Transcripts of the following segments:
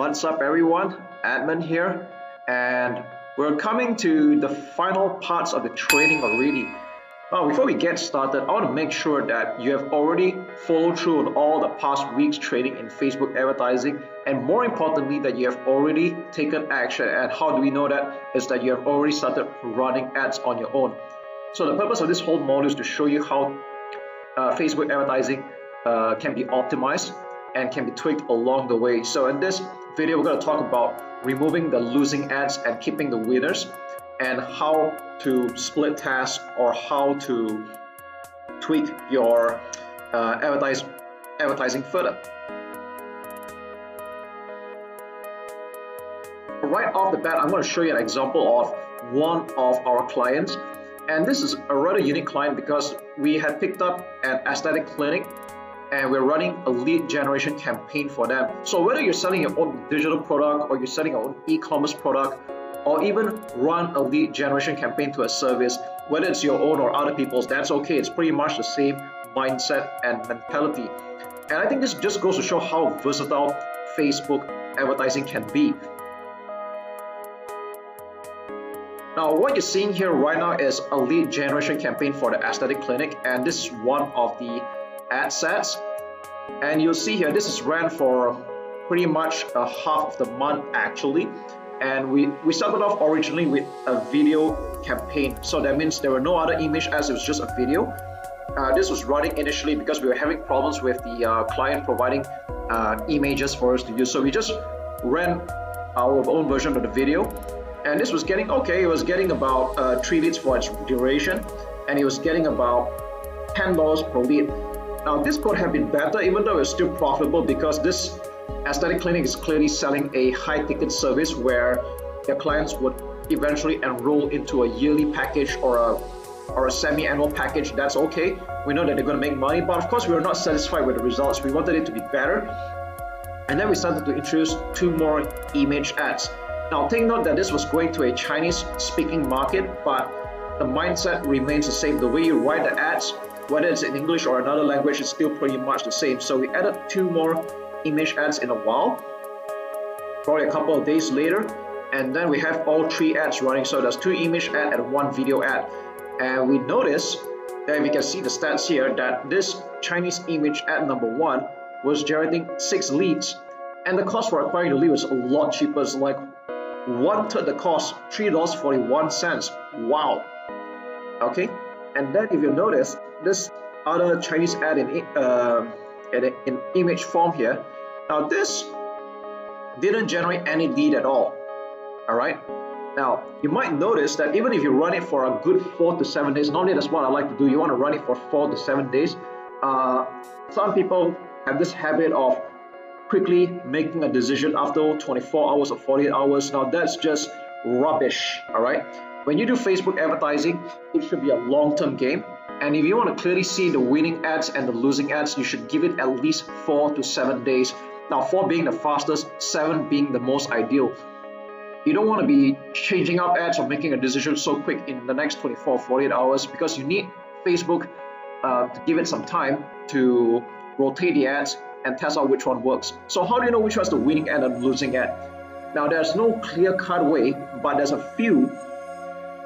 What's up everyone, Admin here, and we're coming to the final parts of the training already. Now before we get started, I want to make sure that you have already followed through on all the past weeks training in Facebook advertising, and more importantly that you have already taken action. And how do we know that? Is that you have already started running ads on your own. So the purpose of this whole module is to show you how Facebook advertising can be optimized and can be tweaked along the way. So in this video, we're going to talk about removing the losing ads and keeping the winners, and how to split tasks or how to tweak your advertising further. Right off the bat, I'm going to show you an example of one of our clients, and this is a rather unique client because we had picked up an aesthetic clinic and we're running a lead generation campaign for them. So whether you're selling your own digital product or you're selling your own e-commerce product, or even run a lead generation campaign to a service, whether it's your own or other people's, that's okay. It's pretty much the same mindset and mentality. And I think this just goes to show how versatile Facebook advertising can be. Now what you're seeing here right now is a lead generation campaign for the aesthetic clinic, and this is one of the ad sets, and you'll see here this is ran for pretty much a half of the month actually, and we started off originally with a video campaign, so that means there were no other image ads, it was just a video. This was running initially because we were having problems with the client providing images for us to use, so we just ran our own version of the video, and this was getting okay. It was getting about 3 leads for its duration, and it was getting about $10 per lead. Now this could have been better, even though it's still profitable, because this aesthetic clinic is clearly selling a high ticket service where their clients would eventually enroll into a yearly package or a semi-annual package. That's okay. We know that they're going to make money, but of course we were not satisfied with the results. We wanted it to be better, and then we started to introduce 2 more image ads. Now take note that this was going to a Chinese speaking market, but the mindset remains the same. The way you write the ads, whether it's in English or another language, is still pretty much the same. So we added 2 more image ads in a while, probably a couple of days later, and then we have all 3 ads running. So there's 2 image ad and 1 video ad, and we notice that we can see the stats here that this Chinese image ad number 1 was generating 6 leads, and the cost for acquiring the lead was a lot cheaper. It's like 1/3 the cost, $3.41. Wow. Okay, and then if you notice this other Chinese ad in image form here, now this didn't generate any lead at all. Alright, now you might notice that even if you run it for a good 4 to 7 days, normally that's what I like to do, you want to run it for 4 to 7 days. Some people have this habit of quickly making a decision after 24 hours or 48 hours. Now that's just rubbish. Alright, when you do Facebook advertising, it should be a long-term game, and if you want to clearly see the winning ads and the losing ads, you should give it at least 4 to 7 days. Now 4 being the fastest, 7 being the most ideal. You don't want to be changing up ads or making a decision so quick in the next 24 or 48 hours, because you need Facebook to give it some time to rotate the ads and test out which one works. So how do you know which one's the winning ad and the losing ad? Now there's no clear-cut way, but there's a few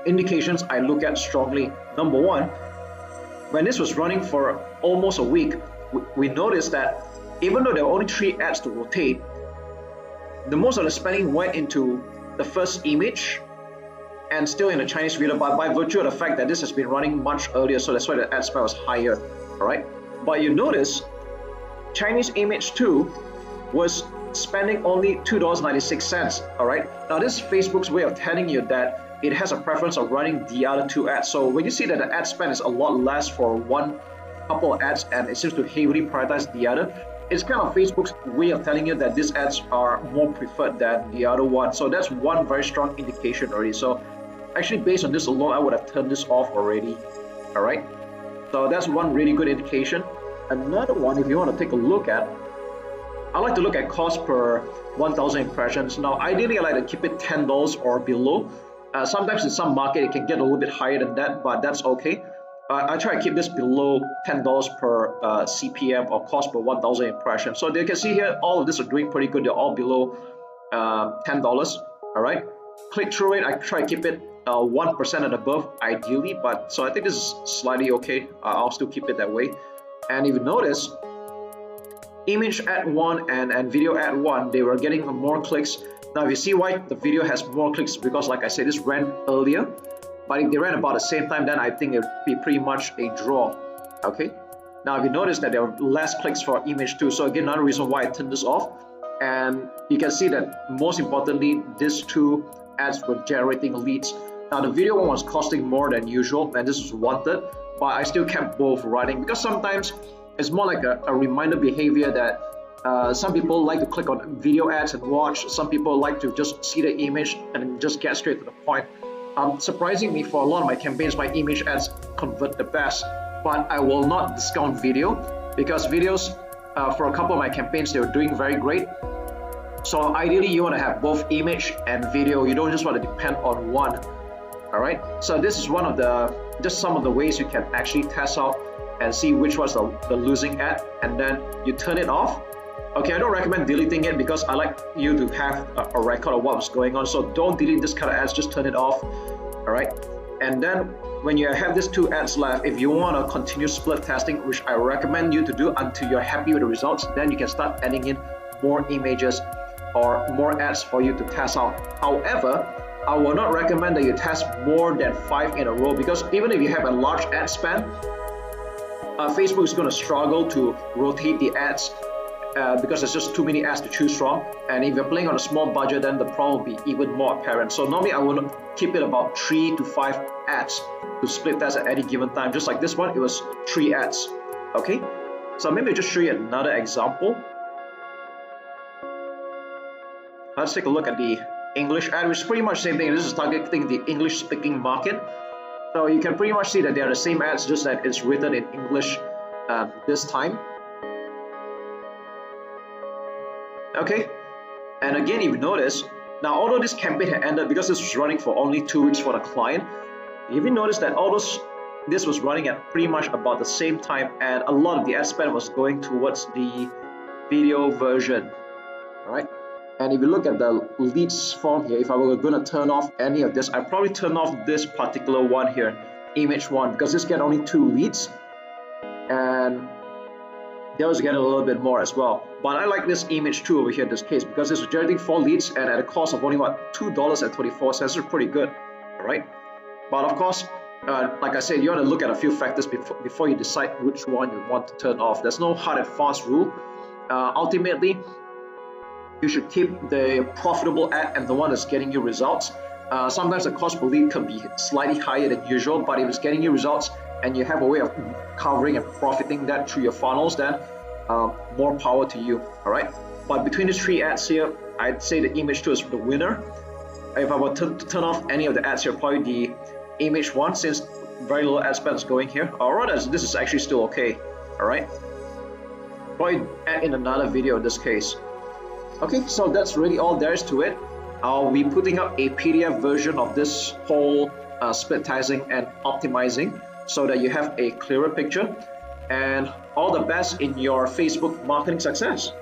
indications I look at strongly. Number 1, when this was running for almost a week, we noticed that even though there were only 3 ads to rotate, the most of the spending went into the first image and still in the Chinese video, but by virtue of the fact that this has been running much earlier, so that's why the ad spend was higher. Alright, but you notice Chinese image 2 was spending only $2.96. Alright, now this is Facebook's way of telling you that it has a preference of running the other 2 ads. So when you see that the ad spend is a lot less for one couple of ads and it seems to heavily prioritize the other, it's kind of Facebook's way of telling you that these ads are more preferred than the other one. So that's one very strong indication already. So actually based on this alone, I would have turned this off already. Alright, so that's one really good indication. Another one, if you want to take a look at, I like to look at cost per 1,000 impressions. Now ideally I like to keep it $10 or below. Sometimes in some market it can get a little bit higher than that, but that's okay. I try to keep this below $10 per CPM or cost per 1,000 impressions. So you can see here all of this are doing pretty good. They're all below $10. All right, click-through rate, I try to keep it 1% and above ideally, but so I think this is slightly okay. I'll still keep it that way. And if you notice, image ad 1 and video ad 1, they were getting more clicks. Now if you see why the video has more clicks, because like I said, this ran earlier, but if they ran about the same time, then I think it would be pretty much a draw. Okay, now if you notice that there are less clicks for image 2, so again, another reason why I turned this off. And you can see that most importantly, these two ads were generating leads. Now the video one was costing more than usual, and this was wanted, but I still kept both running because sometimes it's more like a reminder behavior that some people like to click on video ads and watch. Some people like to just see the image and just get straight to the point. Surprisingly, for a lot of my campaigns, my image ads convert the best, but I will not discount video because videos for a couple of my campaigns, they were doing very great. So ideally you want to have both image and video. You don't just want to depend on one. All right, so this is one of just some of the ways you can actually test out and see which was the losing ad, and then you turn it off. Okay, I don't recommend deleting it because I like you to have a record of what was going on, so don't delete this kind of ads, just turn it off. All right, and then when you have these two ads left, if you want to continue split testing, which I recommend you to do until you're happy with the results, then you can start adding in more images or more ads for you to test out. However, I will not recommend that you test more than 5 in a row, because even if you have a large ad spend, Facebook is going to struggle to rotate the ads because there's just too many ads to choose from. And if you're playing on a small budget, then the problem will be even more apparent. So normally I will keep it about 3 to 5 ads to split test at any given time. Just like this one, it was 3 ads. Okay, so maybe I'll just show you another example. Let's take a look at the English ad, which is pretty much the same thing. This is targeting the English speaking market. So you can pretty much see that they are the same ads, just that it's written in English this time. Okay, and again, if you notice, now although this campaign had ended, because this was running for only 2 weeks for the client, if you notice that this was running at pretty much about the same time, and a lot of the ad spend was going towards the video version. All right. And if you look at the leads form here, if I were going to turn off any of this, I'd probably turn off this particular one here, image 1, because this get only 2 leads, and they also get a little bit more as well. But I like this image 2 over here in this case, because this is generating 4 leads and at a cost of only what, $2.24. This is pretty good, all right? But of course, like I said, you want to look at a few factors before you decide which one you want to turn off. There's no hard and fast rule. Ultimately, you should keep the profitable ad and the one that's getting you results. Sometimes the cost per lead can be slightly higher than usual, but if it's getting you results and you have a way of covering and profiting that through your funnels, then more power to you, all right? But between these 3 ads here, I'd say the image 2 is the winner. If I were to turn off any of the ads here, probably the image 1, since very little ad spend is going here. Or rather, this is actually still okay, all right? Probably add in another video in this case. Okay, so that's really all there is to it. I'll be putting up a PDF version of this whole split testing and optimizing so that you have a clearer picture. And all the best in your Facebook marketing success.